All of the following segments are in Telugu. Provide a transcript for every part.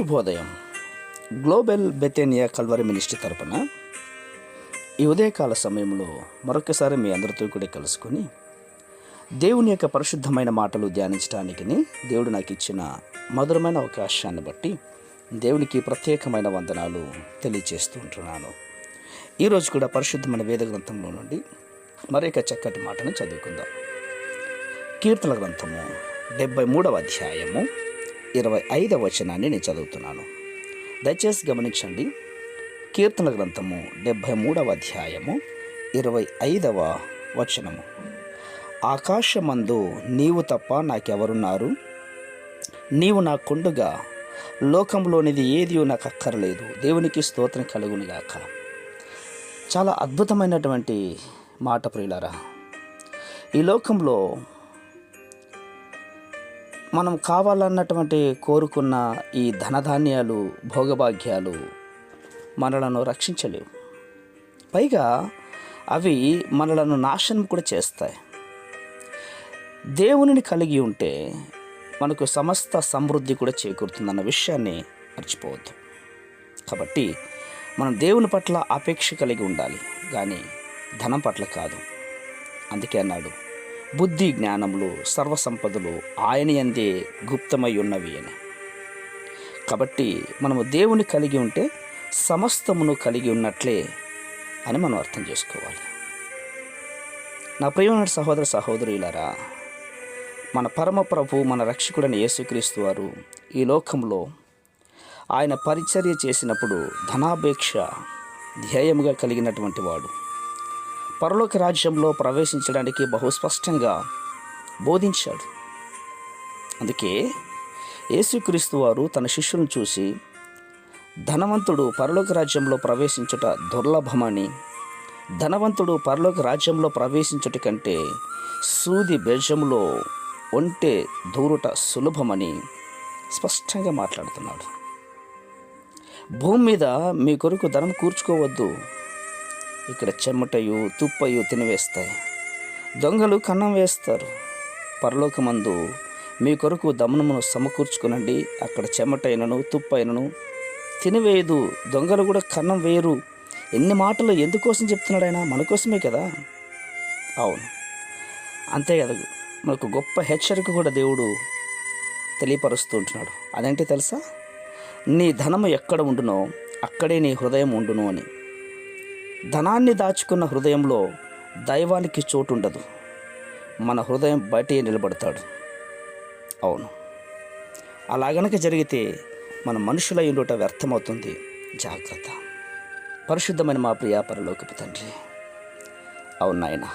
శుభోదయం. గ్లోబల్ బెతేనియా కల్వరి మినిస్ట్రీ తరపున ఈ ఉదయకాల సమయంలో మరొకసారి మీ అందరితో కూడా కలుసుకొని దేవుని యొక్క పరిశుద్ధమైన మాటలు ధ్యానించడానికి దేవుడు నాకు ఇచ్చిన మధురమైన అవకాశాన్ని బట్టి దేవునికి ప్రత్యేకమైన వందనాలు తెలియజేస్తూ ఉంటున్నాను. ఈరోజు కూడా పరిశుద్ధమైన వేద గ్రంథంలో నుండి మరొక చక్కటి మాటను చదువుకుందాం. కీర్తన గ్రంథము 73వ అధ్యాయము 25వ వచనాన్ని నేను చదువుతున్నాను. దయచేసి గమనించండి. కీర్తన గ్రంథము 73వ అధ్యాయము 25వ వచనము. ఆకాశమందు నీవు తప్ప నాకెవరున్నారు? నీవు నా కొండుగా, లోకంలోనిది ఏది నాకు అక్కర్లేదు. దేవునికి స్తోత్రం కలుగునుగాక. చాలా అద్భుతమైనటువంటి మాట ప్రియులారా. ఈ లోకంలో మనం కావాలన్నటువంటి కోరుకున్న ఈ ధనధాన్యాలు, భోగభాగ్యాలు మనలను రక్షించలేవు. పైగా అవి మనలను నాశనం కూడా చేస్తాయి. దేవునిని కలిగి ఉంటే మనకు సమస్త సమృద్ధి కూడా చేకూరుతుందన్న విషయాన్ని మర్చిపోవద్దు. కాబట్టి మనం దేవుని పట్ల అపేక్ష కలిగి ఉండాలి, కానీ ధనం పట్ల కాదు. అందుకే అన్నాడు, బుద్ధి జ్ఞానములు సర్వసంపదలు ఆయన యందే గుప్తమై ఉన్నవి అని. కాబట్టి మనము దేవుని కలిగి ఉంటే సమస్తమును కలిగి ఉన్నట్లే అని మనం అర్థం చేసుకోవాలి. నా ప్రియమైన సహోదర సహోదరులారా, మన పరమ ప్రభు, మన రక్షకుడైన యేసుక్రీస్తు వారు ఈ లోకంలో ఆయన పరిచర్య చేసినప్పుడు ధనాపేక్ష ధ్యేయముగా కలిగినటువంటి వాడు. పరలోక రాజ్యంలో ప్రవేశించడానికి బహుస్పష్టంగా బోధించాడు. అందుకే యేసుక్రీస్తు వారు తన శిష్యులను చూసి, ధనవంతుడు పరలోక రాజ్యంలో ప్రవేశించుట దుర్లభమని, ధనవంతుడు పరలోక రాజ్యంలో ప్రవేశించుట కంటే సూది బెజంలో ఒంటె దూరుట సులభమని స్పష్టంగా మాట్లాడుతున్నాడు. భూమి మీద మీ కొరకు ధనం కూర్చుకోవద్దు. ఇక్కడ చెమటయు తుప్పయు తినివేస్తాయి, దొంగలు కన్నం వేస్తారు. పరలోకమందు మీ కొరకు దమనమును సమకూర్చుకునండి. అక్కడ చెమటైనను తుప్పైనను తినివేయదు, దొంగలు కూడా కన్నం వేయరు. ఎన్ని మాటలు ఎందుకోసం చెప్తున్నాడు ఆయన? మన కోసమే కదా. అవును, అంతే కదా. మనకు గొప్ప హెచ్చరిక కూడా దేవుడు తెలియపరుస్తూ ఉంటున్నాడు. అదేంటి తెలుసా? నీ ధనము ఎక్కడ ఉండునో అక్కడే నీ హృదయం ఉండును అని. ధనాన్ని దాచుకున్న హృదయంలో దైవానికి చోటు ఉండదు. మన హృదయం బయటే నిలబడతాడు. అవును, అలా గనక జరిగితే మన మనుషుల ఉండుట వ్యర్థమవుతుంది. జాగ్రత్త. పరిశుద్ధమైన మా ప్రియ పరలోకపు తండ్రి, అవును నాయన,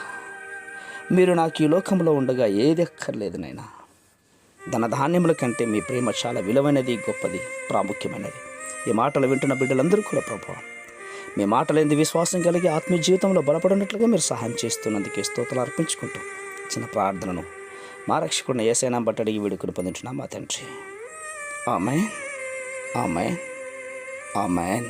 మీరు నాకు ఈ లోకంలో ఉండగా ఏది అక్కర్లేదు నాయన. ధనధాన్యముల కంటే మీ ప్రేమ చాలా విలువైనది, గొప్పది, ప్రాముఖ్యమైనది. ఈ మాటలు వింటున్న బిడ్డలందరూ కూడా ప్రభావం, మీ మాటలేంది విశ్వాసం కలిగి ఆత్మీయ జీవితంలో బలపడినట్లుగా మీరు సహాయం చేస్తున్నందుకే స్తోత్రాలు అర్పించుకుంటూ చిన్న ప్రార్థనను మా రక్షకుడిని యేసయ్య బట్టి అడిగి వేడుకొని పొందుతున్నాం మా తండ్రి. ఆమేన్, ఆమేన్, ఆమేన్.